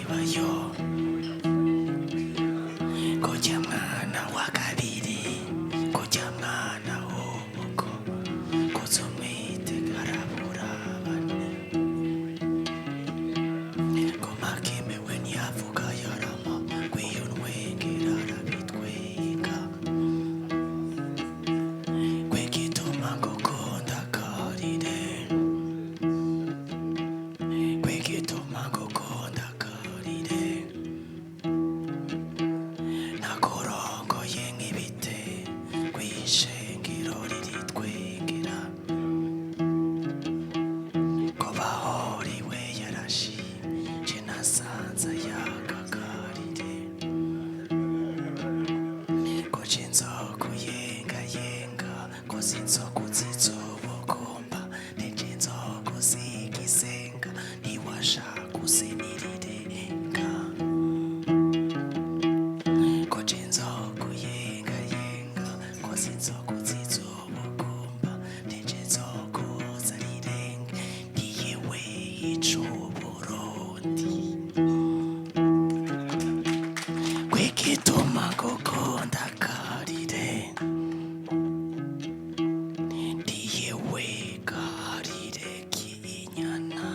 yo koja mwana wa kabiri koja mwana w'umuko koza umwite karabura bane koma kemewe ntiyavuga yarama kwiyo ntwengera arabitwega kwegituma ngukunda karire kwegituma ngukunda karire nakorongoye nk'ibite kwishengero riritwegera ko bahoriwe yarashije nasanze yagakarire ko cinzoku yengayenga ko sinzoku zizobokomba neje inzoku zigisenga ntiwashaka usinirirenga ko cinzoku yengayenga ko sinzoku zizobokomba neje inzoku zarirenga ntiyewe icuburundi kwigituma ngukunda karire ndiyewe karire k'inyana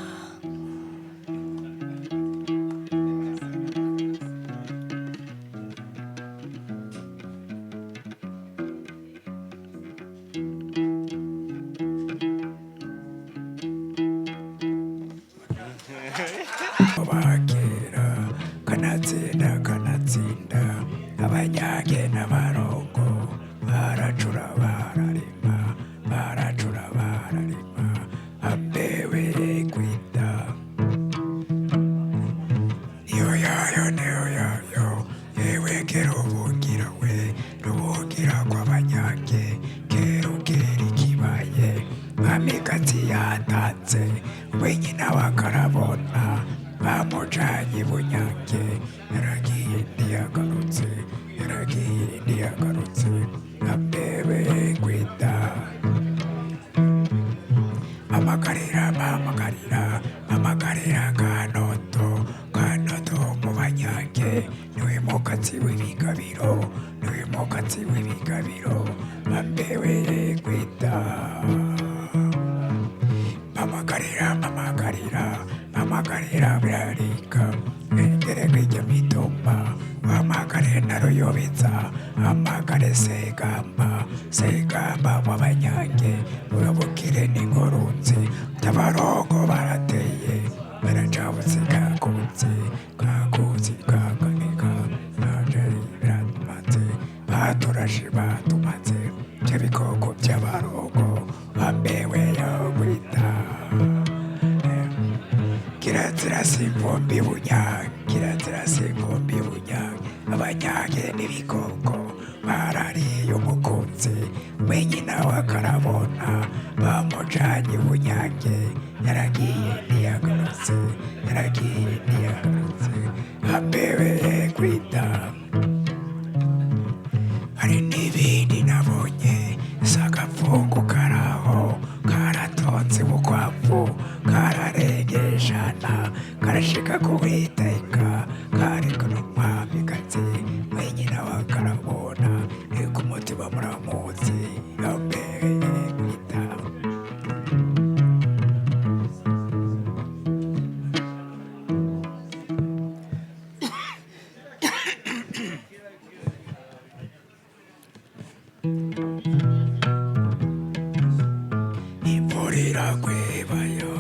bakera kanatsinda abanyage n'abarongo baracura bararima abewe kwita niyo yayo yewe kero bugira we rubugira kw'abanyage kero keri kibaye amigati yatatse wenyina wakarabona bamujanye bunyange yaragiye ndiyagarutse abewe kwita amagarira kanoto mu banyange niwe mukatsi w'ibigabiro abewe kwita amagarira birarika engereka ijya mitoma amagare naruyobeza amagare segamba w'abanyange urabukire n'ingorunzi tabarongo barateye baracabutse kakuzi kaganika najeri biratumaze batumaze byo bikoko by'abarongo bambewe yo kwita kirazira simvumbi bunyang abanyage n'ibikoko barariye umukunzi wenyina wakarabona bamujanye bunyange yaragiye ndiyagarutse abewe kwita hari n'ibindi nabonye sakapfungu karaho karatonze bukwavu kararengejana karashika kuwiteka kariko n'umwamikazi wenyina wakarabona eko umutima muramuzi abewe kwita imvura kwebayo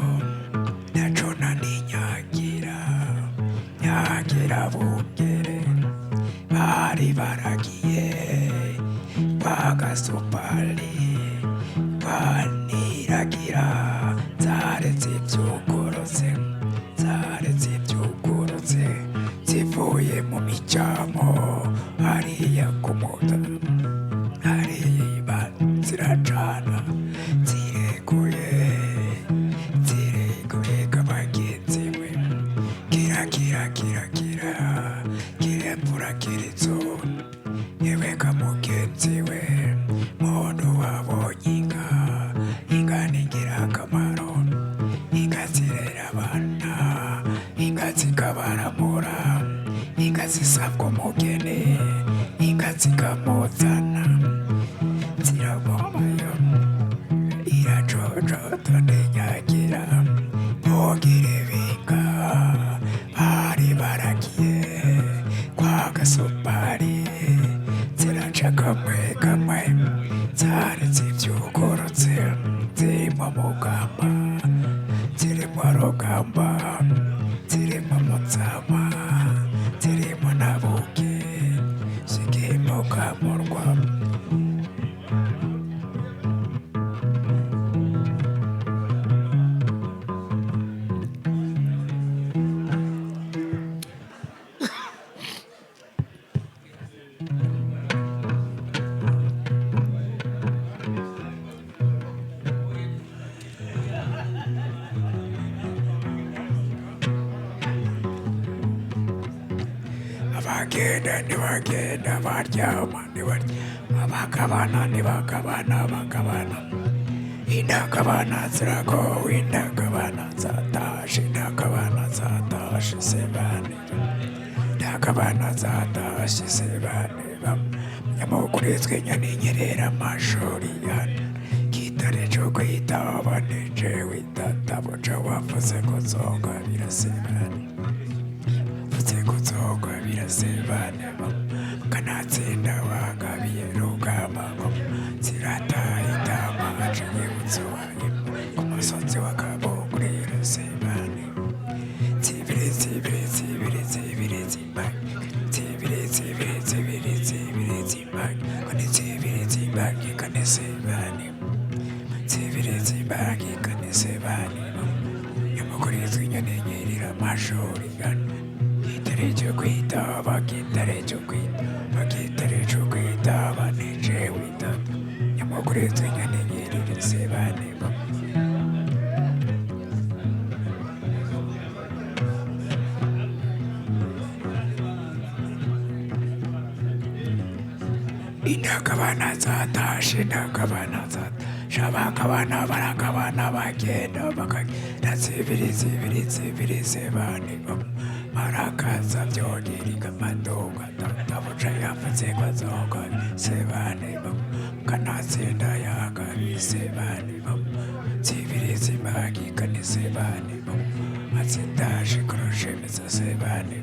nacona ninyagira bungere bari baragiye bagasupali baniragira zaretse ivyugurutse zivuye mu mijamo hariya kumuta hariya ziracana zirekuye kabagenzi we kiremvura kirizo yewe kamugenzi we muntu wabonye inga ni ingirakamaro inga zirera abana inga zikabaramura inka zisabwa umugeni inka zikamuzana zirabomayo iracocota ndinyagira bogire binka bari baragiye kwa gasopari ziraca kamwe kamwe zari zivyukurutse zirimo mugamba zirimo rugamba zirimo mutsama zirimo nabuke zigimo kamurwa bagenda baryama bakabana bakabana indagabana zirago indagabana zatashe sebane indagabana zatashe sebane nyamukurizwe nyani nyerera amashuri yana kitare cyo kwitaba nejewe tatabuca wavuze ko zonga birasebane kuzoga birasebane kanatsinda wagabiye rugamba zirata itama aciye butsuwaye ku musozi wa kabongurira sebane zibiri zimbagi kane zibiri zimbagi kane sebane zibiri zimbagi kane sebane nyamukurizwe nyane nyerira amashuri gana Gitarejo kwita baneje wita nyamukurizwe nyane nyerira sebane indagabana zatashe indagabana shabakabana barakabana bagenda bakagenda zibiri sebane marakaza byongerika madoga tatabuca yavuze ko azoga sebane kanatsinda yagabi sebane zibiri zimbagi kane sebane atsindaje kurushemeza sebane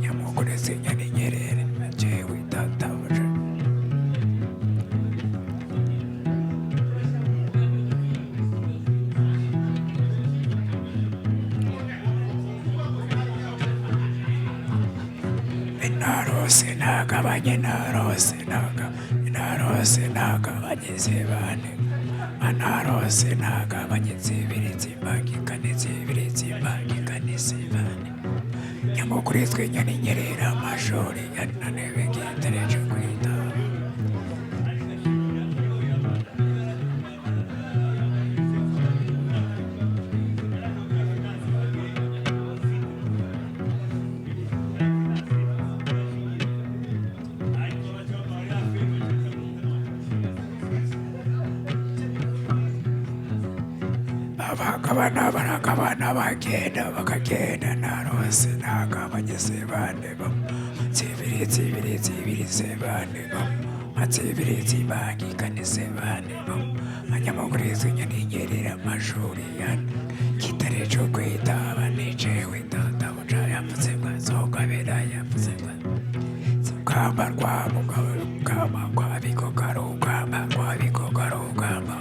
nyamukureze nyane nyerere jewe tatabuca narose nagabanye sebane anarose nagabanye zibiri zimbagi kane sebane nyamukurizwe nyani nyerera amashuri yananebe gitarejo kwita barakabana bagenda bakagenda narose nagabanye sebane zibiri sebane zibiri zimbagi kane sebane nyamukurizwe nyani nyerera amashuri yana kitarejo kwita banejewe tatabuca yavuze ko azogabera yavuze ko rugamba rwa mugabo rugamba rwabikoga rugamba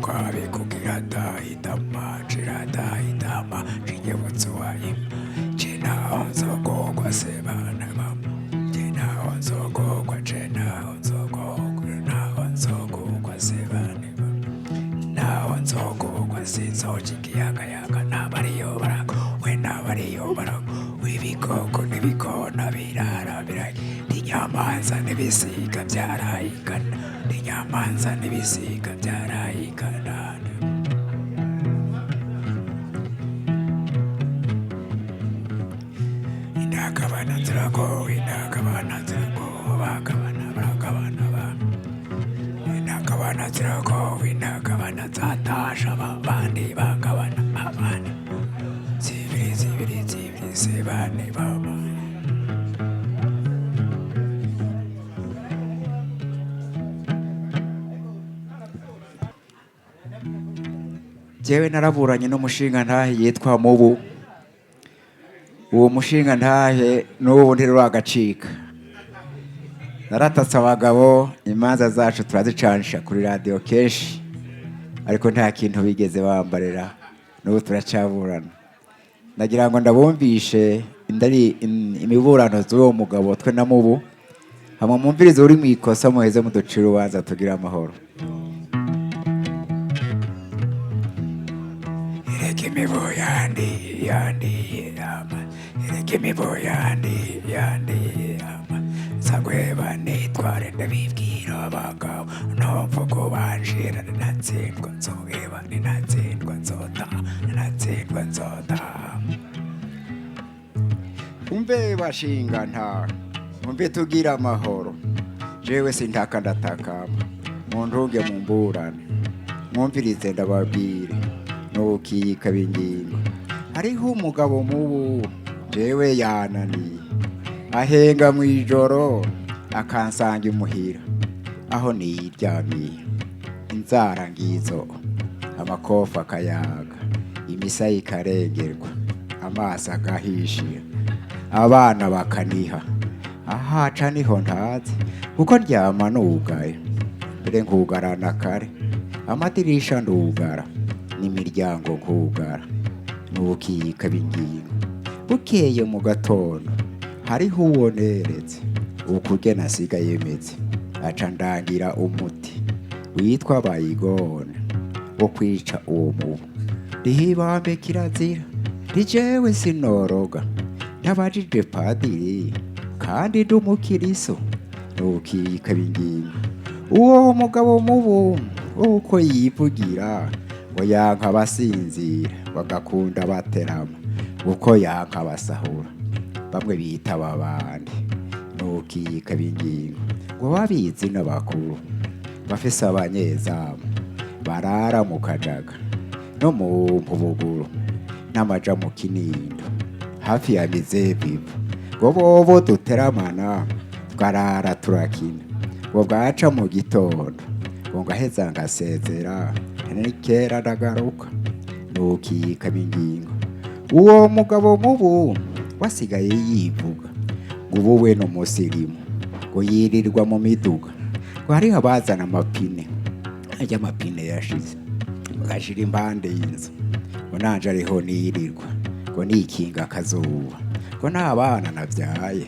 rwabikugira dahitama ciradahitama cinyebutsuwayi cinaho nzogogwa sebana cinaho nzogogwa sebane naho nzogogwa sinzojikiyagayaga nabariyo barago we nabariyo barago wibikoko n'ibikona birara biragi n'inyamanza n'ibisiga byarayigana n'inyamanza n'ibisiga byarayigana indagabana zirago bakabana barakabana indagabana zirago indagabana zatasha abandi bakabana abana zibiri bose bane baba jewe naraburanye n'umushinga ntahe yitwa Mubu. Uwo mushinga ntahe n'ubu ntiruragacika. Naratatse abagabo, imanza zacu turazicanisha kuri radio kenshi, ariko nta kintu bigeze bambarira, n'ubu turacaburana. Nagira ngo ndabumvishe imiburano z'uwo mugabo twe na Mubu, hamwe mumvirize uri mwikosa muheze muducira urubanza tugira amahoro. Imibo yandi yama ireke imibo yandi yama sagweba nitware ndabibwira abagabo ntomvugo banjira ninatsindwa nzogeba ninatsindwa nzota umbe bashinga nta umbe tugira amahoro jewe sintaka ndatakama muntunge mumburane mwumvirize ndababwire nukika bingingo. Hariho umugabo Mubu jewe yananiye ahenga mwijoro akansanga imuhira aho niryamiye inzara ngizo amakofa akayaga imisaya ikarengerwa amaso agahishira abana bakaniha ahaca niho ntazi kuko ndyama nugaye mbere nkugarana kare amadirisha ndugara n'imiryango nkugara n'ubukika bingingo. Bukeye mu gatondo hariho uwoneretse ukuge nasiga yemeze aca ndangira umuti witwa bayigone wo kwica uwo Mubu. Rihibambe kirazira rijewe sinoroga ntabajije padiri kandi ndumukiriso n'ubukika bingingo. Uwo mugabo Mubu uko yivugira ngo yanka basinzira bagakunda baterama uko yanka basahura bamwe bita babandi nukika bingingo ngo babizi n'abakuru bafise abanyezamu barara mu kajaga no mu mpubuguru n'amaja mu kinindo hafi ya mizebibu ngo bobo duteramana twarara turakina ngo bwaca mu gitondo ngo ngaheza ngasezera nikera ndagaruka nukika bingingo. Uwo mugabo Mubu wasigaye yivuga ngo ubu we n'umusirimu ngo yirirwa mu miduga ngo hariho abazana amapine ajya amapine yashize bagashira impande y'inzu ngo nanje ariho niyirirwa ngo nikinga akazuba ngo n'abana navyaye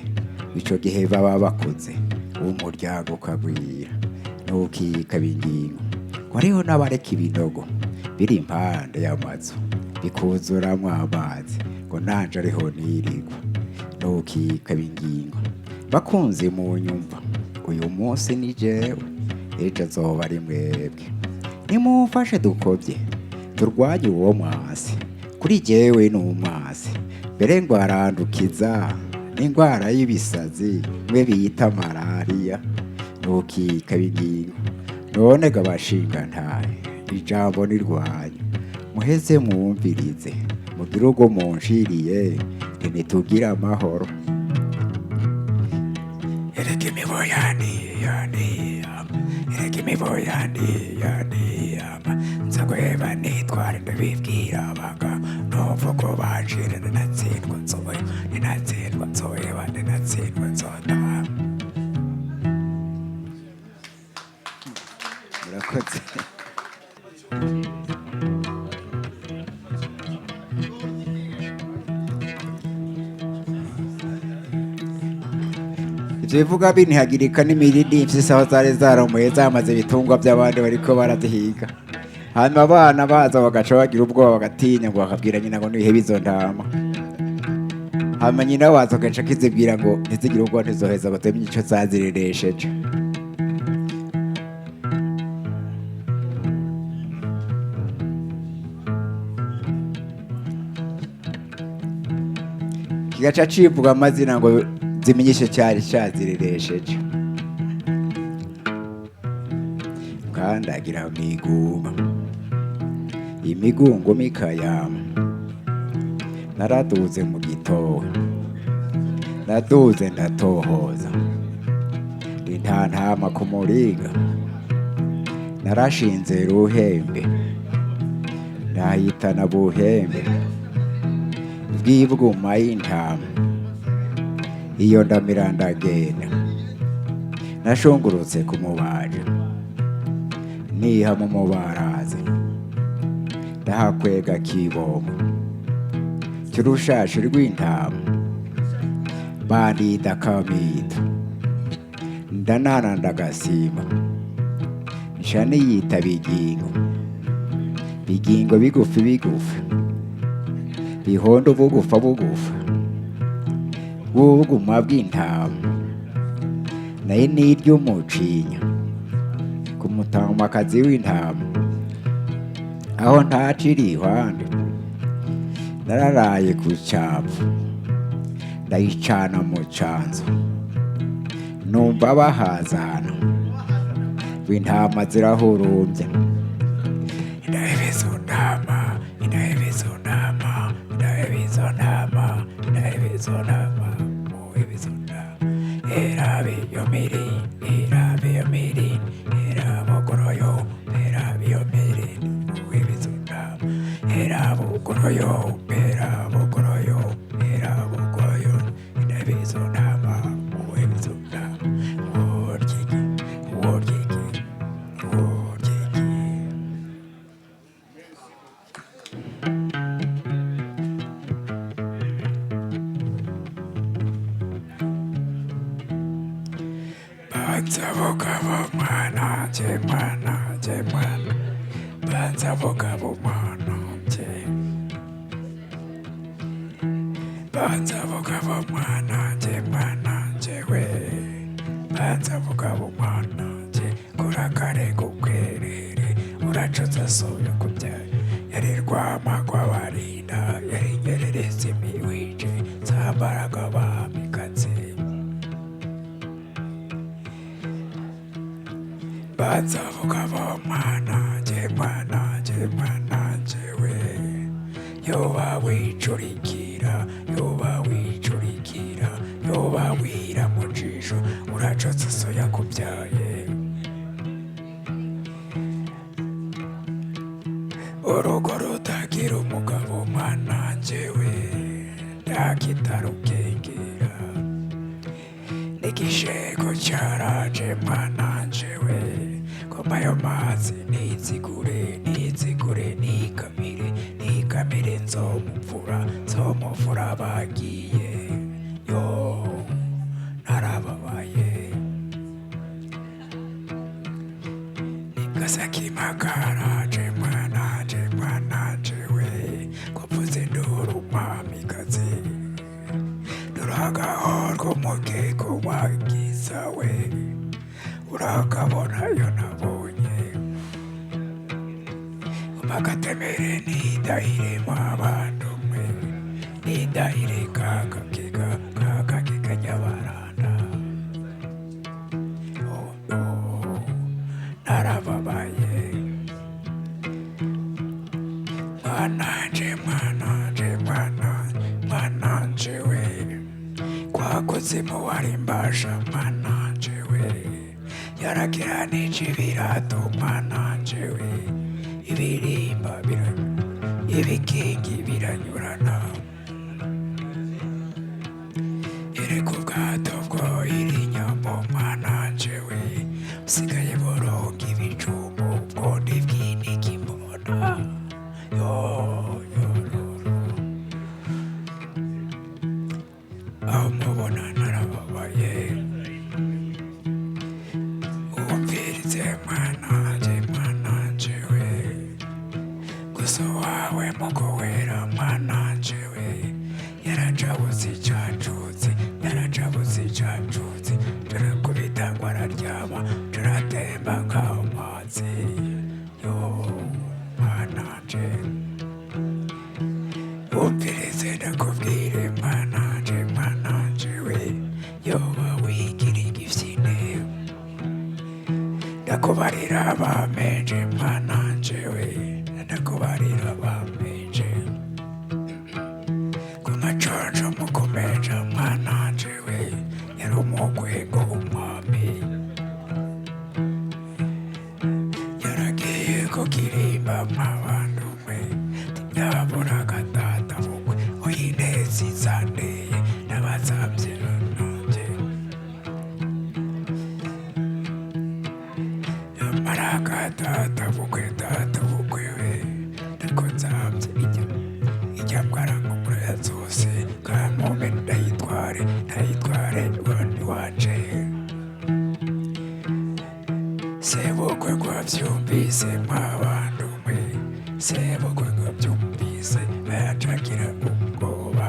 ico gihe baba bakuze umuryango ukagwira nukika bingingo. Hariho n'abareka ibinogo biri impande y'amazu bikuzuramwo amazi ngo nanje ariho nirirwa nukika bingingo. Bakunze mu nyumva uyu munsi ni jewe ejo azoba ari mwebwe nimumfashe dukobye turwanye uwo mwasi kuri jewe n'umwasi mbere ngo arandukiza n'indwara y'ibisazi mwe bita malariya nukika bingingo. None gabashinga ntahe ijambo nirwanyu muheze mwumvirize mugire ugo munshiriye ntitugira amahoro. Ereke imibo yandi ereke imibo yandi nzagweba nitware ndabibwira abaga ntomvugo banjira ninatsindwa nzoheba ninatsindwa nzota. Murakoze. Ivyo bivuga bintihagirika n'imirindi mfise aho zari zaramuye zamaze ibitungwa by'abandi bariko barazihiga hanyuma abana baza bagaca bagira ubwoba bagatinya ngo bakabwira nyina ngo nihe bizo ntama hanyuma nyina wazo agaca kizibwira ngo ntizigire ubwoba ntizoheza ngo tumenye ico zazireresheje. Kigaca civuga amazina ngo zimenyeshe cyari cyazireresheje. Kandagira miguma imigungo mikayama naraduze mu gitowe, naduze ndatohoza, ndi nta ntama ku muringa, narashinze ruhembe, ndahitana buhembe bw'ibwuma y'intama, iyo ndamira ndagenda, nashungurutse ku mubaja, niha mu mubarazi, ndahakwega kiboma cy'urushashi rw'intama, bandida kamita, ndanana ndagasimba, nsha niyita bigingo, bigingo bigufi bigufi, bihondo bugufa bugufa, bw'ubuguma bw'intama, naye n'iry'umucinya, ku mutamakazi w'intama, aho ntacira ihwande, nararaye ku cyapfu, ndayicana mu canzo, numva bahazana, w'intama zirahurumbye, indahebezo ntama, indahebezo ntama, indahebezo ntama, indahebezo ntama, muhebezo ntama, erabe yo miri, erabe yo miri, erabogoroyo, erabe yo miri, muhebezo ntama, erabogoroyo, erabogoroyo, erabogoroyo, indahebezo ntama, muhebezo ntama, woryiki, woryiki, woryiki. Banzabogabo mwana je mwana je mwana, banzabogabo mwana je, banzabogabo mwana je mwana jewe, banzabogabo mwana je, kurakare gukwerere, uracoza soyo kubyaye, yarirwama kwabarinda, yaringerereza imiwije, zambaraga bamikazi, banzabogabo mwana je mwana je mwana jewe, yoba wicurikira, yoba wicurikira, yoba wira mu jisho, uracotse soya kubyaye, urugo rutagira umugabo mwana jewe, ndakitarukengera, n'igishego cyaraje mwana jewe, koma ayo mazi nizigure, nizigure nikamire, nikamire nzomuvura bagiye, yo narababaye, nigasakimagara je mwana jewe, kwavuze nduru mwamikazi, duragahorwa umugeko wagiza we, urakabona yo nabonye, umagatemere nidahire mw'abantu mwe, nidahire kakake nyabaranda, oh no, narababaye, mwananje mwananje mwananje we, kwakuzimu warimbasha mwananje we, yaragiranije ibirato mwananje we, ibirimba ibikingi biranyurana, iri ku bwato bwo iri nyambo mwananje we, usigaye boronga ibijumbu ubwondi bw'iniki mbona, aho mubona narababaye, umvirize mwananje we, gusa wawe mugowera mwananje we, yarajabuze icancuzi, yarajabuze icancuzi, turakubita ngo araryama, turatemba nk'amazi, yo mwananje, umvirize ndakubwire mwananje we, yoba wigira igifyine, ndakubarira bamenje mwananje we, ndakubarira bamenje, zizaneye n'abazambye nonje amaraga data bukwe we ndako nzambye ijya mbwara ngo muraya zose kamume ndayitware ubundi wanje sebukwe gwavyumvise mwabantu mwe sebukwe gwavyumvise bayacagira ubwoba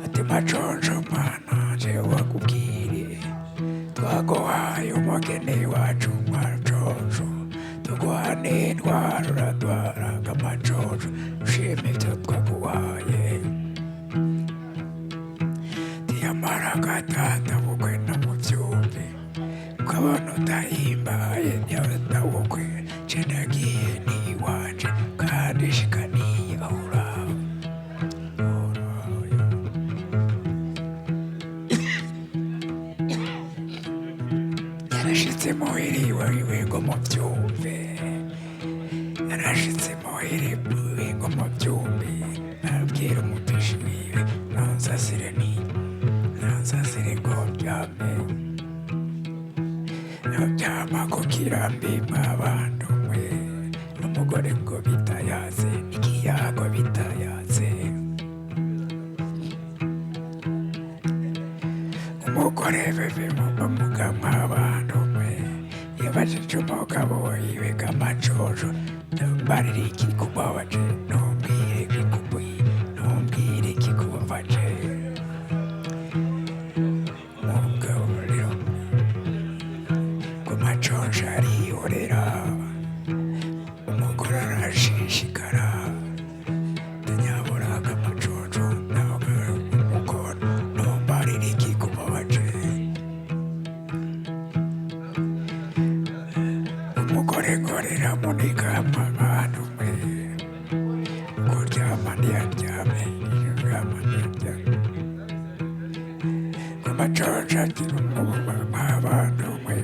ati maconco mwana je wakubwire twaguhaye umugeni wacu maconco tuguhane twaruraga maconco ushime ivyo twaguhaye tiyamaraga data bukwe no muvyumve ukabona utahimbaye nyabatawukwe cendagiye niwanje kandi shikaniye ahuraho yarashitse muhiriwe iwe ngo muvyumve yarashitse muhiriwe iwe ngo muvyumve arabwira umupishi wiwe nonsasire ngo ryame nabyama ko kirambi mwabantu mwe n'umugore ngo bitayaze ikiyago bitayaze umugore bebe mubamuga mwabantu mwe yabajije umugabo wiwe kamacojo mbarira iki kubabaje ntumbwire kikubabaje maconco arihorera umugore arashishikara ndanyaburaga maconco nawe umukono ntumbarire iki kubabaje umugore ngorera muniga mwabantu mwe kuryama ntiyaryame maconco agira umwuba mwabantu mwe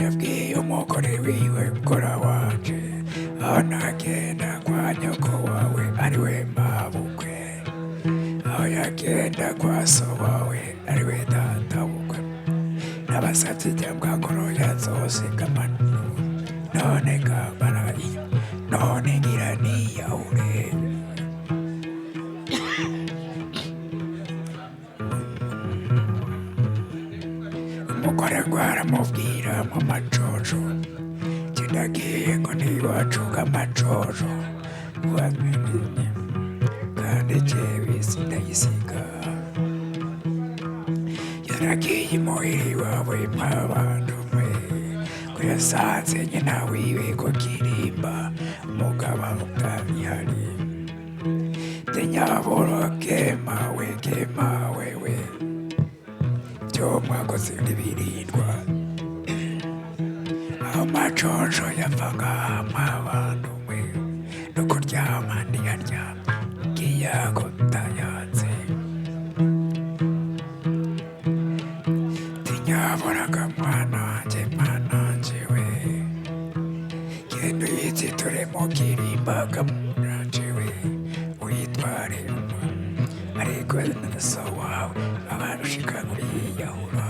yabwiye umugore wiwe mukora wanje aho nagenda kwa nyoko wawe ariwe mabukwe aho yagenda kwa so wawe ariwe data bukwe n'abasavye iryambwakoro yazosigamanu none gabarayi none ngira niyahure umugore gwaramubwira mu macojo kindagiye ngo ntiwacuga amacojo wamenye kandi jewe sindayisiga yaragiye imuhira iwawe mwabantu mwe ko yasanze nyina wiwe ko kirimba umugabo utabihari tenyaboro kemawe we mwakoze ntibirindwa aho maconco yapfaga mwabantu mwe no kuryama ntiyaryama ikiyago tayanze tinyaboraga mwananje we genda uyitsiture mu kirimbaga mwananje we witware ariko so wawe abantu ushika kuriyahura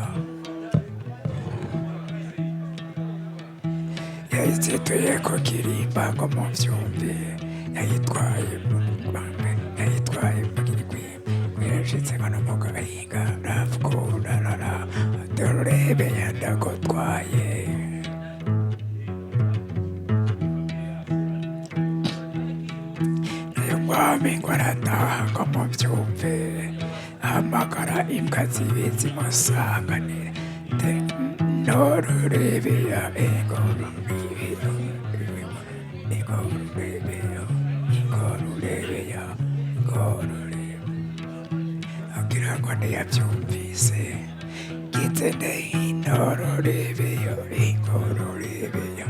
yayitsituye ko kirimba ngo muvyumve yayitwaye mu rwanda yayitwaye mu girigwimba wirashitse ngo n'umugahinga ravukurarara dorurebe yandagotwaye nayo mwami ngo arataha ngo muvyumve hamagara imbwa zibe zimusanganire norurebeya ingorurebeya agira ngo ntiyabyumvise gitsene inorurebeya ingorurebeya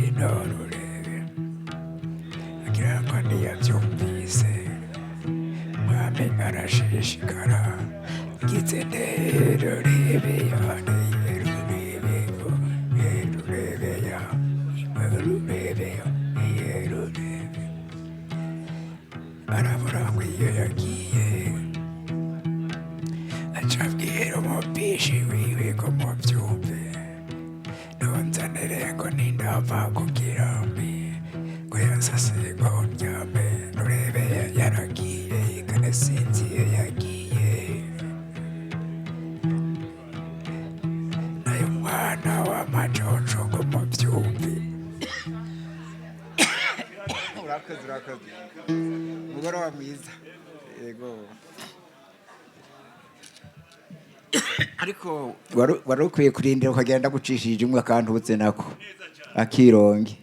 inorurebe agira ngo ntiyabyumvise mwami arashishikara gitsene rurebeya rurebeya arabura ngo iyo yagiye acabwira umupishi wiwe ko mubyumve ntunzanire ngo nindava kugira mbi ngo yansase ngo ndyame nurebe yaragiye kanasinziye yagiye nayo mwana w'amajonjo ngo mubyumve. urakoze mugoroba mwiza yego ariko wari ukwiye kurindira ukagenda gucishije umwe akantutse nako akironge.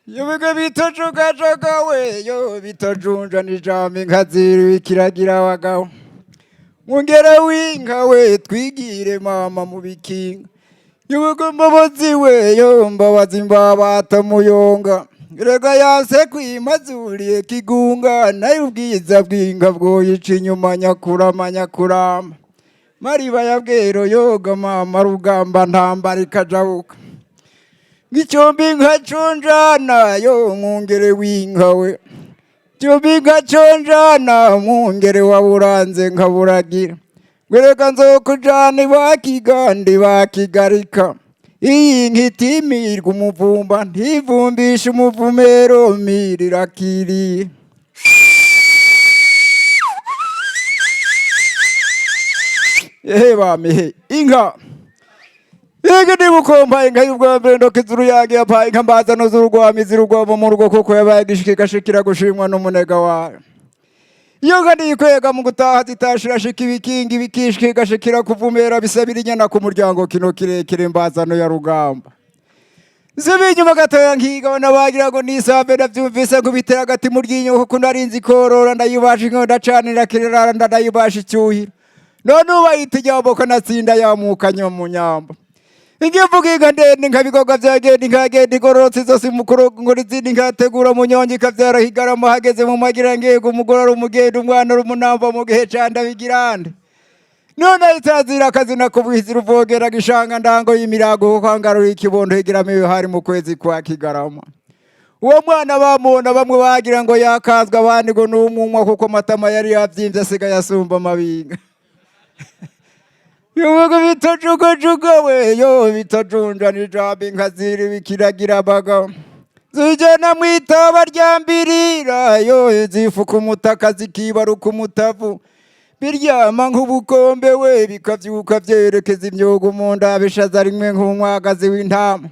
Yobega bitajogajoga we yo bitajunja nijambo inka ziri kiragira abagabo mwongere w'inka we twigire mama mu bikinga yobega mbabazi we yo mbabazi imbabata muyonga rega yase kwimazuriye kigunga nayo ubwiza bw'inka bwoyica inyuma nyakurama mariba ya bwero yoga mama rugamba ntambara ikajabuka Gichombi ngachonjana yo mwongere w'inka we Chombi ngachonjana mwongere waburanze nkaburagira Gwereka nzokujana bakigandi bakigarika Iyi nkitimirwa umuvumba ntivumbisha umuvumero mirirakiriye bame inka Yega ndi mukompa inka y'ubwa mbere ndoke zuru yage yapaye inka mbazano z'urugwami zirugwamo mu rugo kuko yabaye gishikira gushimwa n'umunega wayo. Yoga ndi kwega mu gutaha zitashira shika ibikingi bikishike gashikira kuvumera bisabira inyana ku muryango kino kirekire mbazano ya rugamba. Zibinyuma gatoya nkiga nabagira ngo nisambe ndavyumvise nkubitera agati mu ryinyo kuko narinzi korora ndayibasha inka ndacanira kirara ndayibasha icyuhira. None ubayita inyambo natsinda yamukanye mu nyamba. Igivuga inka ndende nkabigoga vyagenda inkagenda igororotse zose mukuru ngo izindi nkategura mu nyongi kavyara higaramo hageze mu magira ngego umugore ari umugenda umwana ari umunamba mu gihe canda bigirande none itazira akazi nakubwiza ruvogera gishanga ndango y'imirago kuko angarura ikibondo higiramo hari mu kwezi kwa Kigarama uwo mwana bamubona bamwe bagira ngo yakazwa abandi ngo n'umwumwa kuko matama yari yavyimvye asigaye asumba amabinga Yobega bitajugajuga we yo bitajunja nijambo inka ziri bikiragira abagabo zijana mwitaba ryambirira yo zifuka umutaka zikibaruka umutavu biryama nk'ubukombe we bikavyuka vyerekeza imyogo mu ndabishaza rimwe nk'umwagazi w'intama